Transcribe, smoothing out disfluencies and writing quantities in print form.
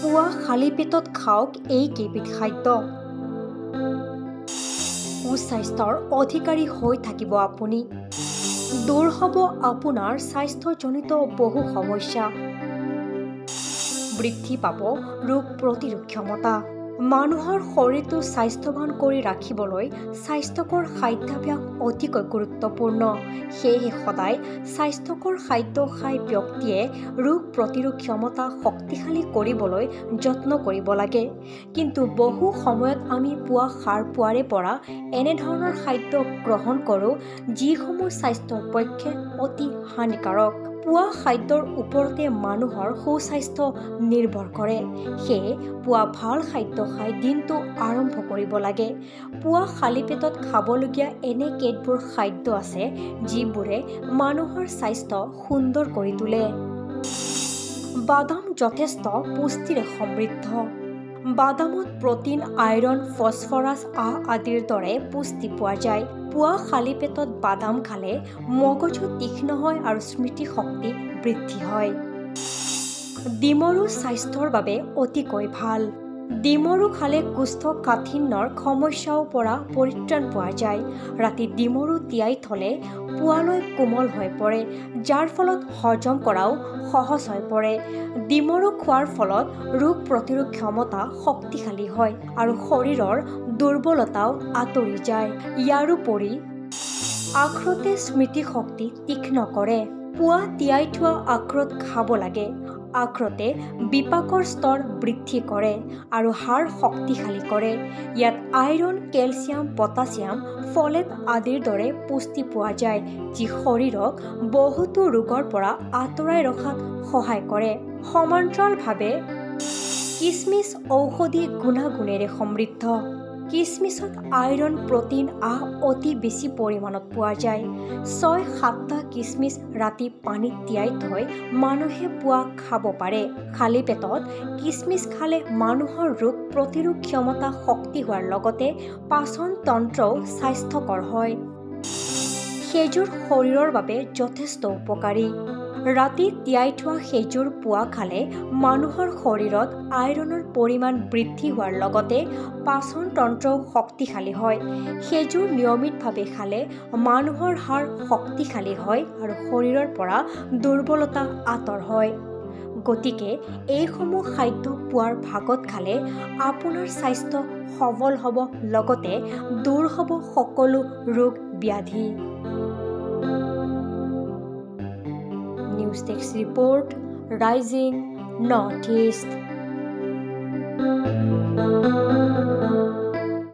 পুৱা খালী পেটত খাওক এই কেইবিধ খাদ্য। সুস্বাস্থ্যৰ অধিকাৰী হৈ থাকিব আপুনি। দূৰ হ'ব আপোনাৰ স্বাস্থ্যজনিত বহু সমস্যা। বৃদ্ধি পাব ৰোগ প্ৰতিৰোধ ক্ষমতা। মানুহৰ শৰীৰটো স্বাস্থ্যৱান কৰি ৰাখিবলৈ স্বাস্থ্যকৰ খাদ্যাভ্যাস অতিকৈ গুৰুত্বপূৰ্ণ। সেয়েহে সদায় স্বাস্থ্যকৰ খাদ্য খাই ব্যক্তিয়ে ৰোগ প্ৰতিৰোধ ক্ষমতা শক্তিশালী কৰিবলৈ যত্ন কৰিব লাগে। কিন্তু বহু সময়ত আমি পুৱা সাৰ পোৱাৰে পৰা এনেধৰণৰ খাদ্য গ্ৰহণ কৰোঁ যিসমূহ স্বাস্থ্যৰ পক্ষে অতি হানিকাৰক। পুৱা খাদ্যৰ ওপৰতে মানুহৰ সুস্বাস্থ্য নিৰ্ভৰ কৰে। সেয়ে পুৱা ভাল খাদ্য খাই দিনটো আৰম্ভ কৰিব লাগে। পুৱা খালী পেটত খাবলগীয়া এনে কেতবোৰ খাদ্য আছে যিবোৰে মানুহৰ স্বাস্থ্য সুন্দৰ কৰি তোলে। বাদাম যথেষ্ট পুষ্টিৰে সমৃদ্ধ। বাদামত প্ৰটিন, আইৰণ, ফছফৰাছ আদিৰ দৰে পুষ্টি পোৱা যায়। পুৱা খালী পেটত বাদাম খালে মগজু তীক্ষ্ণ হয় আৰু স্মৃতিশক্তি বৃদ্ধি হয়। ডিমৰু স্বাস্থ্যৰ বাবে অতিকৈ ভাল। ডিমৰু খালে কোষ্ঠকাঠিন্যৰ সমস্যাৰ পৰা পৰিত্ৰাণ পোৱা যায়। ৰাতি ডিমৰু তিয়াই থলে পুৱালৈ কোমল হৈ পৰে, যাৰ ফলত হজম কৰাও সহজ হৈ পৰে। ডিমৰু খোৱাৰ ফলত ৰোগ প্ৰতিৰোধ ক্ষমতা শক্তিশালী হয় আৰু শৰীৰৰ দুৰ্বলতাও আঁতৰি যায়। ইয়াৰোপৰি আখৰোটে স্মৃতিশক্তি তীক্ষ্ণ কৰে। পুৱা তিয়াই থোৱা আখৰোট খাব লাগে। আখৰোটে বিপাকৰ স্তৰ বৃদ্ধি কৰে আৰু হাড় শক্তিশালী কৰে। ইয়াত আইৰণ, কেলছিয়াম, পটাছিয়াম, ফলেট আদিৰ দৰে পুষ্টি পোৱা যায় যি শৰীৰক বহুতো ৰোগৰ পৰা আঁতৰাই ৰখাত সহায় কৰে। সমান্তৰালভাৱে কিচমিচ ঔষধি গুণাগুণেৰে সমৃদ্ধ। কিচমিচত আইৰণ, প্ৰটিন অতি বেছি পৰিমাণত পোৱা যায়। ৬-৭টা কিচমিচ ৰাতি পানীত তিয়াই থৈ মানুহে পুৱা খাব পাৰে। খালী পেটত কিচমিচ খালে মানুহৰ ৰোগ প্ৰতিৰোধ ক্ষমতা শক্তি হোৱাৰ লগতে পাচন তন্ত্ৰও স্বাস্থ্যকৰ হয়। খেজুৰ শৰীৰৰ বাবে যথেষ্ট উপকাৰী। ৰাতি তিয়াই থোৱা খেজুৰ পুৱা খালে মানুহৰ শৰীৰত আইৰণৰ পৰিমাণ বৃদ্ধি হোৱাৰ লগতে পাচন তন্ত্ৰও শক্তিশালী হয়। খেজুৰ নিয়মিতভাৱে খালে মানুহৰ হাড় শক্তিশালী হয় আৰু শৰীৰৰ পৰা দুৰ্বলতা আঁতৰ হয়। গতিকে এইসমূহ খাদ্য পুৱাৰ ভাগত খালে আপোনাৰ স্বাস্থ্য সবল হ'ব, লগতে দূৰ হ'ব সকলো ৰোগ ব্যাধি। News desk report, rising north east.